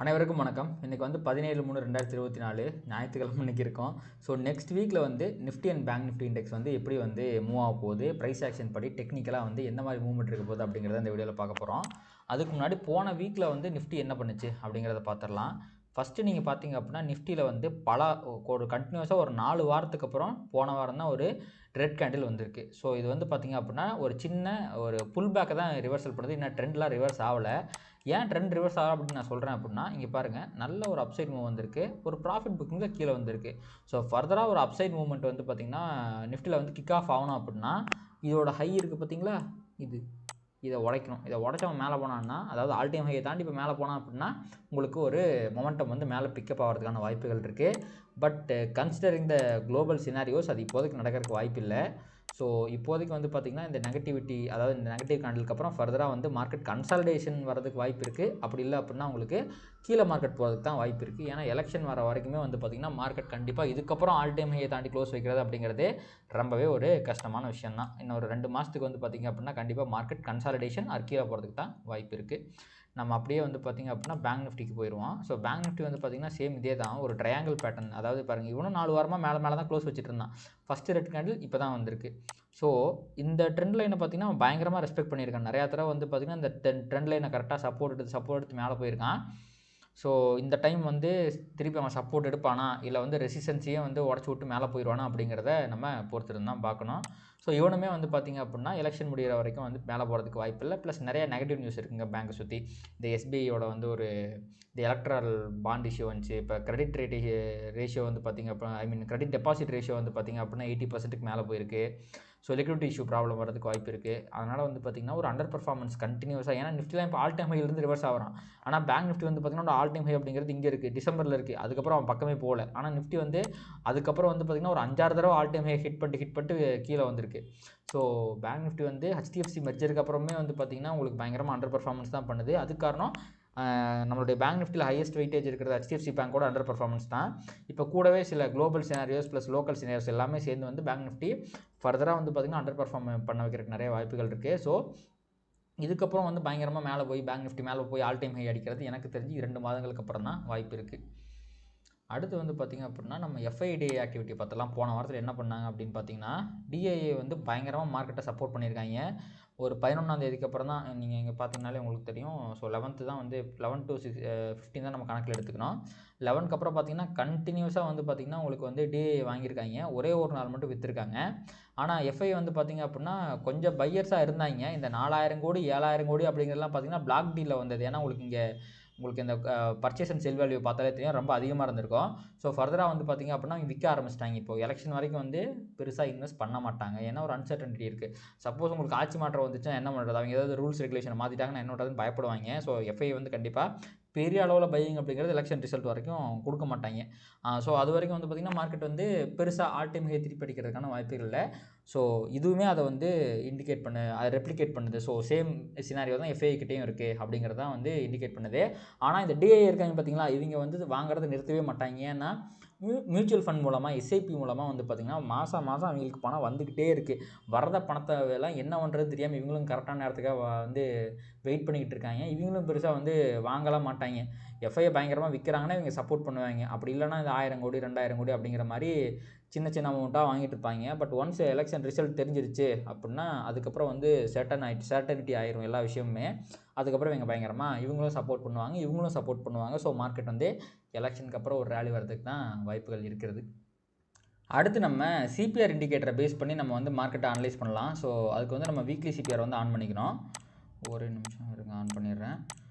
அனைவருக்கும் வணக்கம். இன்றைக்கி வந்து 17/3/2024 ஞாயிற்றுக்கிழமை இன்றைக்கி இருக்கோம். ஸோ நெக்ஸ்ட் வீக்கில் வந்து Nifty and bank Nifty index வந்து எப்படி வந்து மூவ் ஆக போகுது, ப்ரைஸ் ஆக்ஷன் படி டெக்னிக்கலாக வந்து எந்த மாதிரி மூவ்மெண்ட் இருக்க போகுது அப்படிங்கிறத இந்த வீடியோவில் பார்க்க போகிறோம். அதுக்கு முன்னாடி போன வீக்கில் வந்து நிஃப்டி என்ன பண்ணுச்சு அப்படிங்கிறத பார்த்துடலாம். ஃபஸ்ட்டு நீங்கள் பார்த்தீங்க அப்படின்னா நிஃப்டியில் வந்து ஒரு கண்டினியூஸாக ஒரு 4 வாரத்துக்கு அப்புறம் போன வாரம் தான் ஒரு ரெட் கேண்டில் வந்திருக்கு. ஸோ இது வந்து பார்த்திங்க அப்படின்னா ஒரு சின்ன ஒரு புல் பேக்கை தான் ரிவர்சல் பண்ணுது. இன்னும் ட்ரெண்ட்லாம் ரிவர்ஸ் ஆகலை. ஏன் ட்ரெண்ட் ரிவர்ஸ் ஆகும் அப்படின்னு நான் சொல்கிறேன் அப்படின்னா, இங்கே பாருங்கள், நல்ல ஒரு அப்சைட் மூவ் வந்திருக்கு, ஒரு ப்ராஃபிட் புக்கிங்கில் கீழே வந்திருக்கு. ஸோ ஃபர்தராக ஒரு அப்சைட் மூவ்மெண்ட் வந்து பார்த்திங்கன்னா நிஃப்டியில் வந்து கிக் ஆஃப் ஆகணும் அப்படின்னா இதோட ஹை இருக்குது பார்த்தீங்களா, இதை உடைக்கணும். இதை உடச்சவன் மேலே போனான்னா, அதாவது ஆல் டைம் ஹையை தாண்டி இப்போ மேலே போனான் அப்படின்னா உங்களுக்கு ஒரு மொமெண்டம் வந்து மேலே பிக்கப் ஆகிறதுக்கான வாய்ப்புகள் இருக்குது. But considering the global scenarios அது இப்போதைக்கு நடக்கிறதுக்கு வாய்ப்பு இல்லை. ஸோ இப்போதைக்கு வந்து பார்த்திங்கன்னா இந்த நெகட்டிவிட்டி, அதாவது இந்த நெகட்டிவ் கேண்டலுக்கு அப்புறம் ஃபர்தராக வந்து மார்க்கெட் கன்சாலிடேஷன் வரதுக்கு வாய்ப்பு இருக்குது. அப்படி இல்லை அப்படின்னா உங்களுக்கு கீழே மார்க்கெட் போகிறதுக்கு தான் வாய்ப்பு இருக்குது. ஏன்னா எலெக்ஷன் வர வரைக்குமே வந்து பார்த்திங்கன்னா மார்க்கெட் கண்டிப்பாக இதுக்கப்புறம் ஆல் டைம் ஹையை தாண்டி க்ளோஸ் வைக்கிறது அப்படிங்கிறதே ரொம்பவே ஒரு கஷ்டமான விஷயம் தான். இன்னும் ஒரு 2 மாதத்துக்கு வந்து பார்த்திங்க அப்படின்னா கண்டிப்பாக மார்க்கெட் கன்சாலிடேஷன் கீழே போகிறதுக்கு தான் வாய்ப்பு இருக்குது. நம்ம அப்படியே வந்து பார்த்திங்க அப்படின்னா பேங்க் நிஃப்டிக்கு போயிடுவோம். ஸோ பேங்க் நிஃப்டி வந்து பார்த்திங்கன்னா சேம் இதே தான், ஒரு ட்ரையாங்கிள் பேட்டர்ன். அதாவது பாருங்கள், இவனும் 4 வாரமாக மேலே தான் க்ளோஸ் வச்சுட்டு இருந்தான். ஃபஸ்ட்டு ரெட் கேண்டில் இப்போ தான் வந்திருக்கு. ஸோ இந்த ட்ரெண்ட் லைனை பார்த்திங்கன்னா பயங்கரமாக ரெஸ்பெக்ட் பண்ணியிருக்கான். நிறையா தடவை வந்து பார்த்திங்கன்னா இந்த ட்ரெண்ட் லைனை கரெக்டாக சப்போர்ட் எடுத்து மேலே போயிருக்கான். ஸோ இந்த டைம் வந்து திருப்பி அவன் சப்போர்ட் எடுப்பானா, இல்லை வந்து ரெசிஸ்டன்ஸையே வந்து உடச்சி விட்டு மேலே போயிடுவானா அப்படிங்கிறத நம்ம பொறுத்திருந்து தான் பார்க்கணும். ஸோ இவனுமே வந்து பார்த்திங்க அப்படின்னா எலெக்ஷன் முடிகிற வரைக்கும் வந்து மேலே போகிறதுக்கு வாய்ப்பு இல்லை. ப்ளஸ் நிறைய நெகட்டிவ் நியூஸ் இருக்குங்க பேங்கை சுற்றி. இந்த எஸ்பிஐயோட வந்து இந்த எலக்ட்ரல் பாண்ட் இஷ்யூ வந்துச்சு. இப்போ கிரெடிட் ரேஷியோ வந்து பார்த்திங்க அப்படின்னா கிரெடிட் டெபாசிட் ரேஷியோ வந்து பார்த்திங்க அப்படின்னா 80%க்கு மேலே போயிருக்கு. ஸோ லிக்விடிட்டி இஷ்யூ ப்ராப்ளம் வரதுக்கு வாய்ப்பு இருக்குது. அதனால் வந்து பார்த்திங்கன்னா ஒரு அண்டர் பர்ஃபார்மன்ஸ் கண்டினியூஸாக, ஏன்னா நிஃப்டிலாம் இப்போ ஆல் டைம் ஹைலேருந்து ரிவர்ஸ் ஆகிறான். ஆனால் பேங்க் நிஃப்டி வந்து பார்த்திங்கன்னா ஆல் டைம் ஹை அப்படிங்கிறது இங்கே இருக்குது, டிசம்பரில் இருக்குது. அதுக்கப்புறம் அவன் பக்கமே போகல. ஆனால் நிஃப்டி வந்து அதுக்கப்புறம் வந்து பார்த்திங்கன்னா ஒரு 5-6 தடவை ஆல் டைம் ஹை ஹிட் பண்ணிட்டு கீழே வந்திருக்கு. ஸோ பேங்க் நிஃப்டி வந்து ஹெச்டிஎஃப்சி மெர்ஜருக்கு அப்புறமே வந்து பார்த்திங்கன்னா உங்களுக்கு பயங்கரமாக அண்டர் பர்ஃபார்மன்ஸ் தான் பண்ணுது. அதுக்கு காரணம் நம்மளுடைய பேங்க் நிஃப்டியில் ஹையஸ்ட் வெயிட்டேஜ் இருக்கிறது ஹெச்டிஎஃப்சி பேங்கோட அண்டர் பர்ஃபார்மன்ஸ் தான். இப்போ கூடவே சில global scenarios plus local scenarios எல்லாமே சேர்ந்து வந்து பேங்க் நிஃப்டி ஃபர்தராக வந்து பார்த்திங்கன்னா அண்டர் பர்ஃபார்ம் பண்ண வைக்கிறதுக்கு நிறைய வாய்ப்புகள் இருக்குது. ஸோ இதுக்கப்புறம் வந்து பயங்கரமாக மேலே போய் பேங்க் நிஃப்டி மேலே போய் ஆல் டைம் ஹை அடிக்கிறது எனக்கு தெரிஞ்சு 2 மாதங்களுக்கு அப்புறம் தான் வாய்ப்பு இருக்குது. அடுத்து வந்து பார்த்திங்க அப்படின்னா நம்ம எஃப்ஐடிஐ ஆக்டிவிட்டி பார்த்தலாம். போன வாரத்தில் என்ன பண்ணாங்க அப்படின்னு பார்த்தீங்கன்னா, டிஐஏ வந்து பயங்கரமாக மார்க்கெட்டை சப்போர்ட் பண்ணியிருக்காங்க. ஒரு 11ஆம் தேதிக்கு அப்புறம் தான் நீங்கள் இங்கே பார்த்தீங்கனாலே உங்களுக்கு தெரியும். ஸோ 11th தான் வந்து 11 to 15 தான் நம்ம கணக்கில் எடுத்துக்கணும். 11க்கு அப்புறம் பார்த்திங்கன்னா கண்டினியூஸாக வந்து பார்த்திங்கன்னா உங்களுக்கு வந்து டிஐஏ வாங்கியிருக்காங்க. ஒரே ஒரு நாள் மட்டும் விற்றுருக்காங்க. ஆனால் எஃப்ஐ வந்து பார்த்திங்க அப்படின்னா கொஞ்சம் பையர்ஸாக இருந்தாங்க. இந்த 4000 கோடி 7000 கோடி அப்படிங்கிறதுலாம் பார்த்திங்கன்னா பிளாக் டீலில் வந்தது. ஏன்னா உங்களுக்கு இந்த பர்ச்சேஸ் அண்ட் செல் வேல்யூ பார்த்தாலே தெரியும், ரொம்ப அதிகமாக இருந்திருக்கும். ஸோ ஃபர்தராக வந்து பார்த்திங்க அப்படின்னா அவங்க விற்க ஆரம்பிச்சிட்டாங்க. இப்போ எலெக்ஷன் வரைக்கும் வந்து பெருசாக இன்வெஸ்ட் பண்ண மாட்டாங்க. ஏன்னா ஒரு அன்சர்டனிட்டி இருக்குது. சப்போஸ் உங்களுக்கு ஆட்சி மாற்றம் வந்துச்சுன்னா என்ன பண்ணுறது, அவங்க ஏதாவது ரூல்ஸ் ரெகுலேஷன் மாற்றிட்டாங்கன்னா என்ன பண்ணுறதுன்னு பயப்படுவாங்க. ஸோ எஃப்ஐ வந்து கண்டிப்பாக பெரிய அளவில் பையிங் அப்படிங்கிறது எலெக்ஷன் ரிசல்ட் வரைக்கும் கொடுக்க மாட்டாங்க. ஸோ அது வரைக்கும் வந்து பார்த்திங்கன்னா மார்க்கெட் வந்து பெருசாக ஆல் டைம் ஹை திருப்பி அடிக்கிறதுக்கான வாய்ப்புகள் இல்லை. ஸோ இதுவுமே அதை வந்து அதை ரெப்ளிகேட் பண்ணுது. ஸோ சேம் சினாரியோ தான் எஃப்ஐ கிட்டேயும் இருக்குது அப்படிங்கிறது தான் வந்து இண்டிகேட் பண்ணுது. ஆனால் இந்த டிஐ இருக்காங்க பார்த்தீங்களா, இவங்க வந்து வாங்குறதை நிறுத்தவே மாட்டாங்க. ஏன்னா மியூச்சுவல் ஃபண்ட் மூலமாக எஸ்ஐபி மூலமாக வந்து பார்த்திங்கன்னா மாதம் அவங்களுக்கு பணம் வந்துக்கிட்டே இருக்குது. வரத பணத்தை எல்லாம் என்ன பண்ணுறது தெரியாமல் இவங்களும் கரெக்டான நேரத்துக்காக வந்து வெயிட் பண்ணிக்கிட்டு இருக்காங்க. இவங்களும் பெருசாக வந்து வாங்கலாம் மாட்டாங்க. எஃப்ஐயை பயங்கரமாக விற்கிறாங்கன்னா இவங்க சப்போர்ட் பண்ணுவாங்க. அப்படி இல்லைனா இந்த 1000 கோடி 2000 கோடி அப்படிங்கிற மாதிரி சின்ன அமௌண்ட்டாக வாங்கிட்டு இருப்பாங்க. பட் ஒன்ஸ் எலெக்ஷன் ரிசல்ட் தெரிஞ்சிருச்சு அப்படின்னா அதுக்கப்புறம் வந்து சர்டனிட்டி ஆயிரும் எல்லா விஷயமுமே. அதுக்கப்புறம் இவங்க பயங்கரமாக இவங்களும் சப்போர்ட் பண்ணுவாங்க. ஸோ மார்க்கெட் வந்து எலெக்ஷனுக்கு அப்புறம் ஒரு ரேலி வரதுக்கு தான் வாய்ப்புகள் இருக்கிறது. அடுத்து நம்ம சிபிஆர் இண்டிகேட்டரை பேஸ் பண்ணி நம்ம வந்து மார்க்கெட்டை அனலைஸ் பண்ணலாம். ஸோ அதுக்கு வந்து நம்ம வீக்லி சிபிஆர் வந்து ஆன் பண்ணிக்கணும். ஒரு நிமிஷம் இருங்க, ஆன் பண்ணிடுறேன்.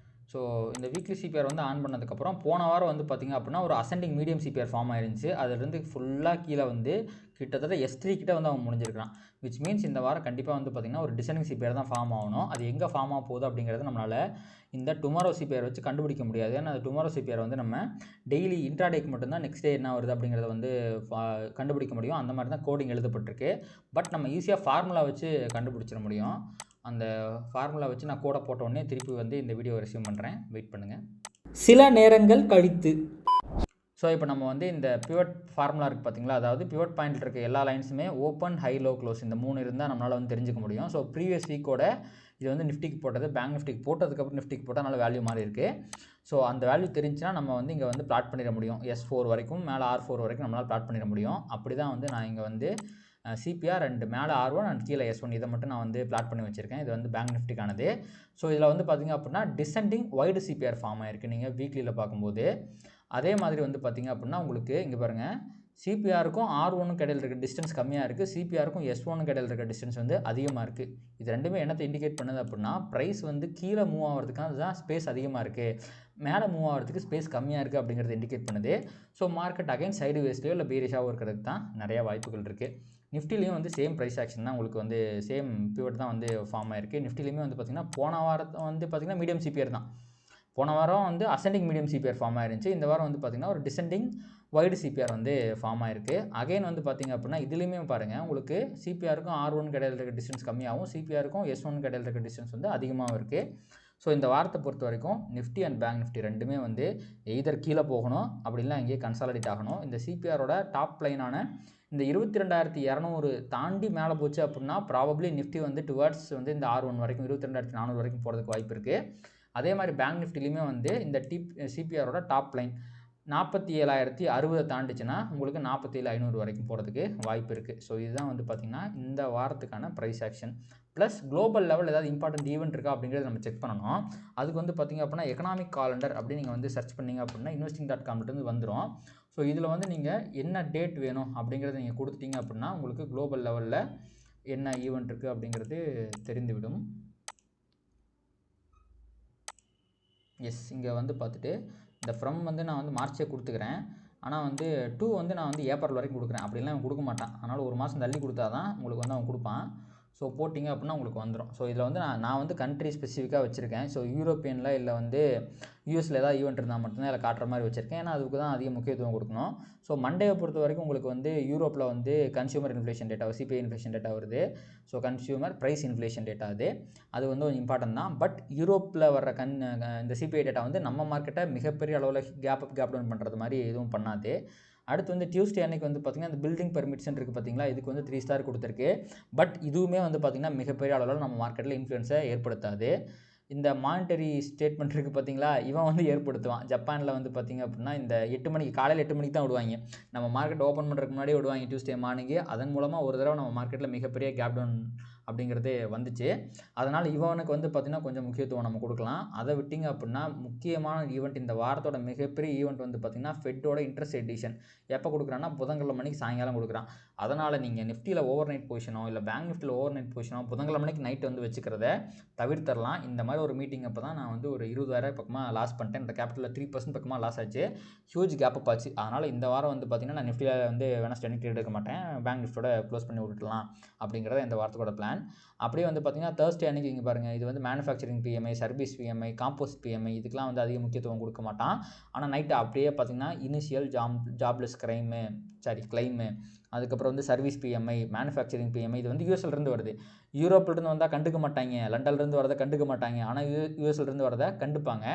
ஸோ இந்த வீக்லி சிபிஆர் வந்து ஆன் பண்ணதுக்கப்புறம் போன வாரம் வந்து பார்த்திங்க அப்படின்னா ஒரு அசெண்டிங் மீடியம் சிபிஆர் ஃபார்ம் ஆயிருந்துச்சு. அதுலேருந்து ஃபுல்லாக கீழே வந்து கிட்டத்தட்ட S3 கிட்ட வந்து அவன் முடிஞ்சிருக்கான். விச் மீன்ஸ் இந்த வாரம் கண்டிப்பாக வந்து பார்த்திங்கன்னா ஒரு டிசைனிங் சிபிஆர் தான் ஃபார்ம் ஆகணும். அது எங்கே ஃபார்ம் ஆக போகுது அப்படிங்கிறது நம்மளால் இந்த டுமாரோ சிபிஆர் வச்சு கண்டுபிடிக்க முடியாது. ஏன்னா அந்த டுமாரோ சிபிஆர் வந்து நம்ம டெய்லி இன்ட்ராடேக்கு மட்டும்தான் நெக்ஸ்ட் டே என்ன வருது அப்படிங்கிறத வந்து கண்டுபிடிக்க முடியும். அந்த மாதிரி தான் கோடிங் எழுதப்பட்டிருக்கு. பட் நம்ம ஈஸியாக ஃபார்முலா வச்சு கண்டுபிடிச்சிட முடியும். அந்த ஃபார்முலா வச்சு நான் கோடை போட்ட உடனே திருப்பி வந்து இந்த வீடியோவை ரெஸ்யூம் பண்ணுறேன், வெயிட் பண்ணுங்கள். சில நேரங்கள் கழித்து ஸோ இப்போ நம்ம வந்து இந்த பிவட் ஃபார்முலா இருக்குது பார்த்தீங்களா, அதாவது பிவட் பாயிண்டில் இருக்க எல்லா லைன்ஸுமே ஓப்பன் ஹை லோ க்ளோஸ் இந்த 3 இருந்தால் நம்மளால் வந்து தெரிஞ்சுக்க முடியும். ஸோ ப்ரீவியஸ் வீக்கோட இது வந்து நிஃப்டிக்கு போட்டது, பேங்க் நிஃப்டிக்கு போட்டதுக்கப்புறம் நிஃப்டிக்கு போட்டால் நல்ல வேல்யூ மாறி இருக்குது. ஸோ அந்த வேல்யூ தெரிஞ்சுன்னா நம்ம வந்து இங்கே வந்து பிளாட் பண்ணிட முடியும். S4 வரைக்கும் மேலே R4 வரைக்கும் நம்மளால் பிளாட் பண்ணிட முடியும். அப்படி தான் வந்து நான் இங்கே வந்து CPR அண்ட் மேலே R1 அண்ட் கீழே S1 இதை மட்டும் நான் வந்து பிளாட் பண்ணி வச்சுருக்கேன். இது வந்து பேங்க் நிஃப்டிக்கானது. ஸோ இதில் வந்து பார்த்திங்க அப்படின்னா டிசெண்டிங் வைடு CPR ஃபார்ம் ஆகிருக்கு நீங்கள் வீக்லியில் பார்க்கும்போது. அதே மாதிரி வந்து பார்த்திங்க அப்படின்னா உங்களுக்கு இங்கே பாருங்கள், CPRக்கும் R1க்கும் இடையில் இருக்க டிஸ்டன்ஸ் கம்மியாக இருக்குது, CPRக்கும் S1க்கும் இடையில் இருக்க டிஸ்டன்ஸ் வந்து அதிகமாக இருக்குது. இது ரெண்டுமே என்னத்தை இண்டிகேட் பண்ணுது அப்படின்னா ப்ரைஸ் வந்து கீழே மூவ் ஆகிறதுக்கான தான் ஸ்பேஸ் அதிகமாக இருக்குது, மேலே மூவ் ஆகிறதுக்கு ஸ்பேஸ் கம்மியாக இருக்குது அப்படிங்கிறது இண்டிகேட் பண்ணுது. ஸோ மார்க்கெட் அகைன் சைடு வேஸ்ட்லையோ இல்லை பேரிஷாவோ இருக்கிறதுக்கு தான் நிறையா வாய்ப்புகள் இருக்குது. நிஃப்டிலையும் வந்து சேம் ப்ரைஸ் ஆக்ஷன் தான் உங்களுக்கு வந்து சேம் பியூட் தான் வந்து ஃபார்ம் ஆயிருக்கு. நிஃப்டிலையுமே வந்து பார்த்திங்கன்னா போன வாரத்தை வந்து பார்த்திங்கன்னா மீடியம் CPR தான். போன வாரம் வந்து அசெண்டிங் மீடியம் CPR ஃபார்ம் ஆயிருந்துச்சு. இந்த வாரம் வந்து பார்த்திங்கன்னா ஒரு டிசெண்டிங் வைடு CPR வந்து ஃபார்ம் ஆயிருக்கு. அகைன் வந்து பார்த்திங்க அப்படின்னா இதுலேயுமே பாருங்கள், உங்களுக்கு CPRக்கும் R1க்கு இடையில் இருக்க டிஸ்டன்ஸ் கம்மியாகவும் CPRக்கும் S1க்கு இடையில் இருக்க டிஸ்டன்ஸ் வந்து அதிகமாகவும் இருக்குது. ஸோ இந்த வாரத்தை பொறுத்த வரைக்கும் நிஃப்டி அண்ட் பேங்க் நிஃப்டி ரெண்டுமே வந்து எய்தர் கீழே போகணும், அப்படி இல்லை இங்கேயே கன்சாலிடேட் ஆகணும். இந்த CPRோட டாப் லைனான இந்த 22,200 தாண்டி மேலே போச்சு அப்படின்னா ப்ராபப்ளி நிஃப்டி வந்து டுவர்ட்ஸ் வந்து இந்த R1 வரைக்கும் 22,400 வரைக்கும் போகிறதுக்கு வாய்ப்பு இருக்குது. அதே மாதிரி பேங்க் நிஃப்டிலையுமே வந்து இந்த CPRோட டாப் லைன் 47,060 தாண்டிச்சுன்னா உங்களுக்கு 47,500 வரைக்கும் போகிறதுக்கு வாய்ப்பு இருக்குது. ஸோ இதுதான் வந்து பார்த்திங்கன்னா இந்த வாரத்துக்கான price action. Plus global level ஏதாவது இம்பார்ட்டன்ட் ஈவெண்ட் இருக்கா அப்படிங்கிறத நம்ம செக் பண்ணணும். அதுக்கு வந்து பார்த்திங்க அப்படின்னா எக்கனாமிக் காலண்டர் அப்படின்னு நீங்கள் வந்து சர்ச் பண்ணிங்க அப்படின்னா investing.com வந்துடும். ஸோ இதில் வந்து நீங்கள் என்ன டேட் வேணும் அப்படிங்கிறத நீங்கள் கொடுத்துட்டீங்க அப்படின்னா உங்களுக்கு குளோபல் லெவலில் என்ன ஈவெண்ட் இருக்குது அப்படிங்கிறது தெரிந்துவிடும். எஸ், இங்கே வந்து பார்த்துட்டு இந்த ஃப்ரம் வந்து நான் வந்து மார்ச்சே கொடுத்துக்கிறேன். ஆனால் வந்து 2 வந்து நான் வந்து ஏப்ரல் வரைக்கும் கொடுக்குறேன். அப்படிலாம் அவன் கொடுக்க மாட்டான். அதனால் ஒரு மாதம் தள்ளி கொடுத்தா தான் உங்களுக்கு வந்து அவன் கொடுப்பான். ஸோ போட்டிங்க அப்படின்னா உங்களுக்கு வந்துடும். ஸோ இதில் வந்து நான் வந்து கண்ட்ரி ஸ்பெசிஃபிக்காக வச்சுருக்கேன். ஸோ யூரோப்பியனில் இல்லை வந்து யூஎஸில் ஏதாவது ஈவெண்ட் இருந்தால் மட்டும்தான் இதில் காட்டுற மாதிரி வச்சுருக்கேன். ஏன்னா அதுக்கு தான் அதிக முக்கியத்துவம் கொடுக்கணும். ஸோ மண்டேவை பொறுத்த வரைக்கும் உங்களுக்கு வந்து யூரோப்பில் வந்து consumer inflation data, CPI inflation data வருது. So consumer price inflation data அது வந்து கொஞ்சம் இம்பார்ட்டன்ட் தான். பட் யூரோப்பில் வர்ற இந்த CPI டேட்டா வந்து நம்ம மார்க்கெட்டை மிகப்பெரிய அளவில் கேப் டவுன் பண்ணுறது மாதிரி எதுவும் பண்ணாது. அடுத்து வந்து டியூஸ்டே அன்னைக்கு வந்து பார்த்திங்கன்னா இந்த பில்டிங் பெர்மிட்ஸ் இருக்குது பார்த்திங்களா, இதுக்கு வந்து 3 ஸ்டார் கொடுத்துருக்கு. பட் இதுவுமே வந்து பார்த்திங்கன்னா மிகப்பெரிய அளவில் நம்ம மார்க்கெட்டில் இன்ஃப்ளூயன்ஸை ஏற்படுத்தாது. இந்த மானிட்டரி ஸ்டேட்மெண்ட் இருக்குது பார்த்திங்களா, இவன் வந்து ஏற்படுத்துவான். ஜப்பானில் வந்து பார்த்திங்க அப்படின்னா இந்த 8 மணிக்கு காலையில் 8 மணிக்கு தான் விடுவாங்க. நம்ம மார்க்கெட் ஓப்பன் பண்ணுறதுக்கு முன்னாடியே விடுவாங்க டியூஸ்டே மார்னிங்கு. அதன் மூலமாக ஒரு தடவை நம்ம மார்க்கெட்டில் மிகப்பெரிய கேப் டவுன் அப்படிங்கிறது வந்துச்சு. அதனால் இவனுக்கு வந்து பார்த்திங்கன்னா கொஞ்சம் முக்கியத்துவம் நம்ம கொடுக்கலாம். அதை விட்டிங்க அப்படின்னா முக்கியமான ஈவெண்ட் இந்த வாரத்தோட மிகப்பெரிய ஈவெண்ட் வந்து பார்த்திங்கன்னா ஃபெட்டோட இன்ட்ரெஸ்ட் ரேட் டிசிஷன் எப்போ கொடுக்குறான்னா புதன்கிழமை மணிக்கு சாயங்காலம் கொடுக்குறான். அதனால் நீங்கள் நிஃப்டியில் ஓவர் நைட் பொசிஷனோ இல்லை பேங்க் நிஃப்டியில் ஓவர் நைட் பொசிஷனோ புதன்கிழமை மணிக்கு நைட் வந்து வச்சுக்கிறத தவிர்த்தரலாம். இந்த மாதிரி ஒரு மீட்டிங் அப்போ தான் நான் வந்து ஒரு 20,000 பக்கமாக லாஸ் பண்ணிட்டேன். இந்த கேபிட்டலில் 3% பக்கமாக லாஸ் ஆச்சு. ஹியூஜ் கேப் அப் ஆச்சு. அதனால் இந்த வாரம் வந்து பார்த்திங்கன்னா நான் நிஃப்டியில் வந்து வேணால் ஸ்டெண்டிங் ட்ரேட் எடுக்க மாட்டேன், பேங்க் நிஃப்டியோட க்ளோஸ் பண்ணி விட்டுலாம் அப்படிங்கிறத இந்த வாரத்தோட பிளான். அப்படியே வந்து பார்த்திங்கன்னா தேர்ஸ்டே அன்றைக்கி இங்கே பாருங்கள், இது வந்து manufacturing PMI, service PMI, compost PMI இதுக்கெலாம் வந்து அதிக முக்கியத்துவம் கொடுக்க மாட்டான். ஆனால் நைட்டு அப்படியே பார்த்திங்கன்னா இனிஷியல் ஜாப்லெஸ் கிளைமு, அதுக்கப்புறம் வந்து சர்வீஸ் PMI, மேனுஃபேக்சரிங் PMI இது வந்து யூஎஸ்லேருந்து வருது. யூரோப்லேருந்து வந்தால் கண்டுக்க மாட்டாங்க, லண்டன்லேருந்து வரதை கண்டுக்க மாட்டாங்க, ஆனால் யூஎஸ்லேருந்து வரதை கண்டுப்பாங்க.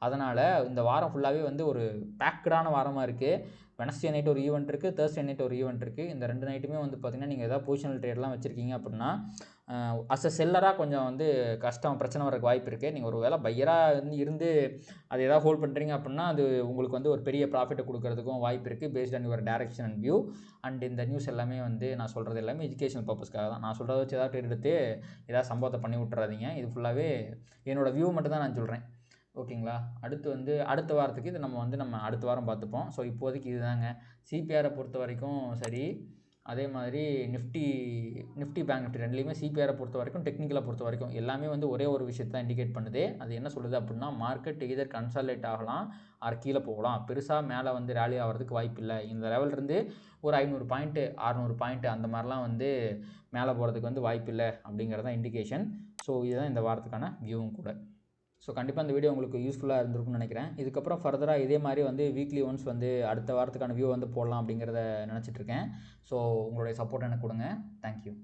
அதனால் இந்த வாரம் ஃபுல்லாகவே வந்து ஒரு பேக்கடான வாரமாக இருக்குது. வெனஸ்டே நைட் ஒரு ஈவெண்ட் இருக்குது, தேர்ஸ்டே நைட் ஒரு ஈவெண்ட் இருக்குது. இந்த 2 நைட்டுமே வந்து பார்த்திங்கன்னா நீங்கள் எதாவது பொசிஷனல் ட்ரேட்லாம் வச்சுருக்கீங்க அப்படின்னா அஸ் அ செல்லராக கொஞ்சம் வந்து பிரச்சனை வரக்கு வாய்ப்பு இருக்குது. நீங்கள் ஒரு வேளை பையராக இருந்து அது எதாவது ஹோல்ட் பண்ணுறீங்க அப்படின்னா அது உங்களுக்கு வந்து ஒரு பெரிய ப்ராஃபிட்டை கொடுக்கறதுக்கும் வாய்ப்பு இருக்குது based on your direction and view. And இந்த நியூஸ் எல்லாமே வந்து நான் சொல்கிறது எல்லாமே எஜுகேஷனல் பர்பஸ்க்காக தான். நான் சொல்கிறத வச்சு ஏதாவது ட்ரேட் எடுத்து ஏதாவது சம்பவத்தை பண்ணி விட்டுறாதீங்க. இது ஃபுல்லாகவே என்னோடய வியூ மட்டும் தான் நான் சொல்கிறேன். ஓகேங்களா? அடுத்த வாரத்துக்கு இது நம்ம அடுத்த வாரம் பார்த்துப்போம். ஸோ இப்போதைக்கு இதுதாங்க. CPRை பொறுத்த வரைக்கும் சரி, அதே மாதிரி நிஃப்டி பேங்க் நிஃப்டி ரெண்டுலேயுமே CPRை பொறுத்த வரைக்கும் டெக்னிக்கலாக பொறுத்த வரைக்கும் எல்லாமே வந்து ஒரே ஒரு விஷயத்தை தான் இண்டிகேட் பண்ணுது. அது என்ன சொல்லுது அப்படின்னா மார்க்கெட் எய்தர் கன்சாலிடேட் ஆகலாம் ஆர் கீழே போகலாம். பெருசாக மேலே வந்து ரேலி ஆகிறதுக்கு வாய்ப்பு இல்லை. இந்த லெவல்லேருந்து ஒரு 500 பாயிண்ட்டு 600 பாயிண்ட்டு அந்த மாதிரிலாம் வந்து மேலே போகிறதுக்கு வந்து வாய்ப்பு இல்லை அப்படிங்கிறது தான் இண்டிகேஷன். ஸோ இதுதான் இந்த வாரத்துக்கான வியூவும் கூட. ஸோ கண்டிப்பாக இந்த வீடியோ உங்களுக்கு யூஸ்ஃபுல்லாக இருந்திருக்கும்னு நினைக்கிறேன். இதுக்கப்புறம் ஃபர்தராக இதே மாதிரி வந்து வீக்லி ஒன்ஸ் வந்து அடுத்த வாரத்துக்கான வியூ வந்து போடலாம் அப்படிங்கிறத நினச்சிட்ருக்கேன். ஸோ உங்களுடைய சப்போர்ட் எனக்கு கொடுங்க. தேங்க்யூ.